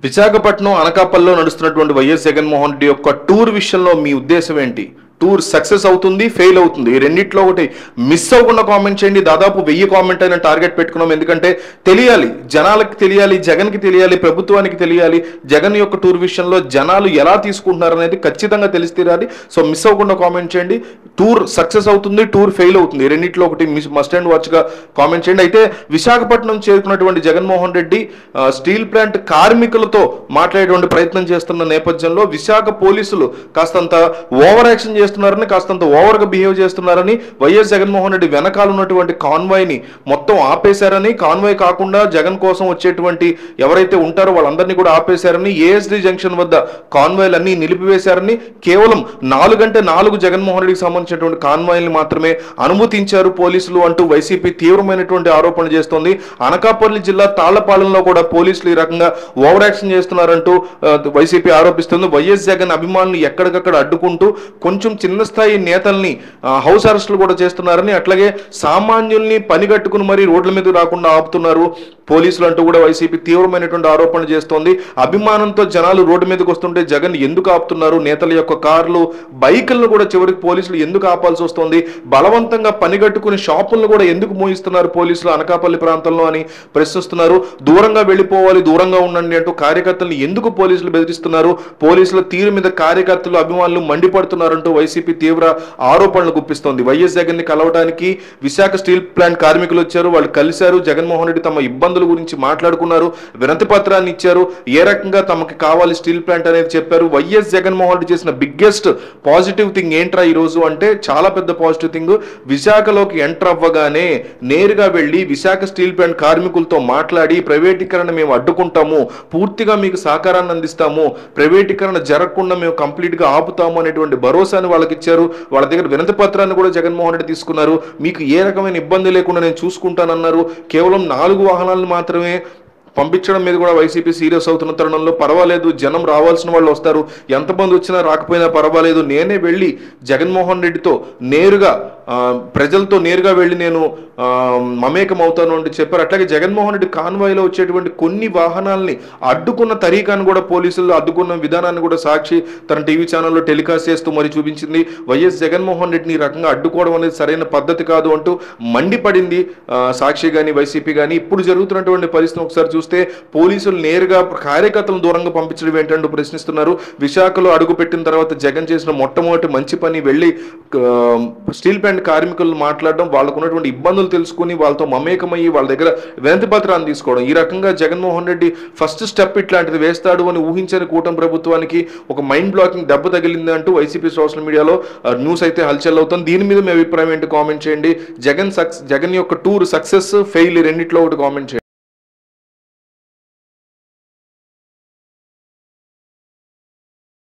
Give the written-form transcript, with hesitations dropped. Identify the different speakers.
Speaker 1: విశాఖపట్నం అనకాపల్లిలో నడుస్తున్నటువంటి వైఎస్ జగన్మోహన్ రెడ్డి యొక్క టూర్ విషయంలో మీ ఉద్దేశం ఏంటి? టూర్ సక్సెస్ అవుతుంది, ఫెయిల్ అవుతుంది, ఈ రెండిట్లో ఒకటి మిస్ అవ్వకుండా కామెంట్ చేయండి. దాదాపు 1000 కామెంట్ అయిన టార్గెట్ పెట్టుకున్నాం. ఎందుకంటే తెలియాలి, జనాలకు తెలియాలి, జగన్కి తెలియాలి, ప్రభుత్వానికి తెలియాలి, జగన్ యొక్క టూర్ విషయంలో జనాలు ఎలా తీసుకుంటున్నారు అనేది ఖచ్చితంగా తెలిసి తీరాలి. సో మిస్ అవ్వకుండా కామెంట్ చేయండి. టూర్ సక్సెస్ అవుతుంది, టూర్ ఫెయిల్ అవుతుంది, ఈ రెండిట్లో ఒకటి మస్ట్ అండ్ వాచ్గా కామెంట్ చేయండి. అయితే విశాఖపట్నం చేరుకున్నటువంటి జగన్మోహన్ రెడ్డి స్టీల్ ప్లాంట్ కార్మికులతో మాట్లాడేటువంటి ప్రయత్నం చేస్తున్న నేపథ్యంలో విశాఖ పోలీసులు కాస్తంత ఓవర్ యాక్షన్ చేస్తున్నారని, కాస్తంత ఓవర్గా బిహేవ్ చేస్తున్నారని, వైఎస్ జగన్మోహన్ రెడ్డి వెనకాల ఉన్నటువంటి కాన్వాయ్ని మొత్తం ఆపేశారని, కాన్వాయ్ కాకుండా జగన్ కోసం వచ్చేటువంటి ఎవరైతే ఉంటారో వాళ్ళందరినీ కూడా ఆపేశారని, ఏఎస్డి జంక్షన్ వద్ద కాన్వాయ్లన్నీ నిలిపివేశారని, కేవలం 4 జగన్మోహన్ రెడ్డికి సంబంధించినటువంటి కాన్వాయ్ని మాత్రమే అనుమతించారు పోలీసులు అంటూ వైసీపీ తీవ్రమైనటువంటి ఆరోపణలు చేస్తోంది. అనకాపల్లి జిల్లా తాళ్లపాలెంలో కూడా పోలీసులు ఈ రకంగా ఓవర్ యాక్షన్ చేస్తున్నారంటూ వైసీపీ ఆరోపిస్తుంది. వైఎస్ జగన్ అభిమానులు ఎక్కడికక్కడ అడ్డుకుంటూ కొంచెం చిన్న స్థాయి నేతల్ని హౌస్ అరెస్టులు కూడా చేస్తున్నారని, అట్లాగే సామాన్యుల్ని పనిగట్టుకుని మరీ రోడ్ల మీద రాకుండా ఆపుతున్నారు పోలీసులు అంటూ కూడా వైసీపీ తీవ్రమైనటువంటి ఆరోపణలు చేస్తోంది. అభిమానంతో జనాలు రోడ్డు మీదకి వస్తుంటే జగన్ ఎందుకు ఆపుతున్నారు? నేతల యొక్క కార్లు, బైకులను కూడా చివరికి పోలీసులు ఎందుకు ఆపాల్సి వస్తుంది? బలవంతంగా పనిగట్టుకుని షాపులను కూడా ఎందుకు మోయిస్తున్నారు పోలీసులు అనకాపల్లి ప్రాంతంలో అని ప్రశ్నిస్తున్నారు. దూరంగా వెళ్ళిపోవాలి, దూరంగా ఉండండి అంటూ కార్యకర్తలను ఎందుకు పోలీసులు బెదిరిస్తున్నారు? పోలీసుల తీరు మీద కార్యకర్తలు, అభిమానులు మండిపడుతున్నారంటూ వైసీపీ తీవ్ర ఆరోపణలు గుప్పిస్తోంది. వైఎస్ జగన్ ని కలవడానికి విశాఖ స్టీల్ ప్లాంట్ కార్మికులు వచ్చారు, వాళ్ళు కలిశారు, జగన్మోహన్ రెడ్డి తమ ఇబ్బందుల గురించి మాట్లాడుకున్నారు, వినతి పత్రాన్ని ఇచ్చారు, ఏ రకంగా తమకి కావాలి స్టీల్ ప్లాంట్ అనేది చెప్పారు. వైఎస్ జగన్మోహన్ రెడ్డి చేసిన బిగ్గెస్ట్ పాజిటివ్ థింగ్ ఏంట్రా ఈ రోజు అంటే, చాలా పెద్ద పాజిటివ్ థింగ్, విశాఖలోకి ఎంటర్ అవ్వగానే నేరుగా వెళ్ళి విశాఖ స్టీల్ ప్లాంట్ కార్మికులతో మాట్లాడి ప్రైవేటీకరణ మేము అడ్డుకుంటాము, పూర్తిగా మీకు సహకారాన్ని అందిస్తాము, ప్రైవేటీకరణ జరగకుండా మేము కంప్లీట్ గా ఆపుతాము అనేటువంటి భరోసాని వాళ్ళకి ఇచ్చారు. వాళ్ళ దగ్గర వినతి పత్రాన్ని కూడా జగన్మోహన్ రెడ్డి తీసుకున్నారు. మీకు ఏ రకమైన ఇబ్బంది లేకుండా నేను చూసుకుంటానన్నారు. కేవలం 4 వాహనాలను మాత్రమే పంపించడం మీద కూడా వైసీపీ సీరియస్ అవుతున్న తరుణంలో పర్వాలేదు, జనం రావాల్సిన వాళ్ళు వస్తారు, ఎంతమంది వచ్చినా రాకపోయినా పర్వాలేదు, నేనే వెళ్ళి జగన్మోహన్ రెడ్డితో నేరుగా ప్రజలతో నేరుగా వెళ్ళి నేను మమేకం అవుతాను అని చెప్పారు. అట్లాగే జగన్మోహన్ రెడ్డి కాన్వాయ్లో వచ్చేటువంటి కొన్ని వాహనాలని అడ్డుకున్న తరీకాను కూడా పోలీసులు అడ్డుకున్న విధానాన్ని కూడా సాక్షి తన టీవీ ఛానల్లో టెలికాస్ట్ చేస్తూ మరి చూపించింది. వైఎస్ జగన్మోహన్ రెడ్డిని ఈ రకంగా అడ్డుకోవడం అనేది సరైన పద్ధతి కాదు అంటూ మండిపడింది సాక్షి కానీ వైసీపీ కానీ. ఇప్పుడు జరుగుతున్నటువంటి పరిస్థితిని ఒకసారి చూస్తే పోలీసులు నేరుగా కార్యకర్తలను దూరంగా పంపించడం ఏంటంటూ ప్రశ్నిస్తున్నారు. విశాఖలో అడుగు పెట్టిన తర్వాత జగన్ చేసిన మొట్టమొదటి మంచి పని వెళ్ళి స్టీల్ ప్లాంట్ కార్మికులు మాట్లాడడం, వాళ్ళకు ఉన్నటువంటి ఇబ్బందులు తెలుసుకుని వాళ్ళతో మమేకమయ్యి వాళ్ళ దగ్గర వినతి పత్రాన్ని తీసుకోవడం. ఈ రకంగా జగన్మోహన్ రెడ్డి ఫస్ట్ స్టెప్ ఇట్లాంటిది వేస్తాడు అని ఊహించని కూటమి ప్రభుత్వానికి ఒక మైండ్ బ్లాకింగ్ దెబ్బ తగిలింది అంటూ వైసీపీ సోషల్ మీడియాలో న్యూస్ అయితే హల్చల్ అవుతుంది. దీని మీద మీ అభిప్రాయం ఏంటి కామెంట్ చేయండి. జగన్ యొక్క టూర్ సక్సెస్, ఫెయిల్, రెండిట్లో ఒకటి కామెంట్ చేయండి.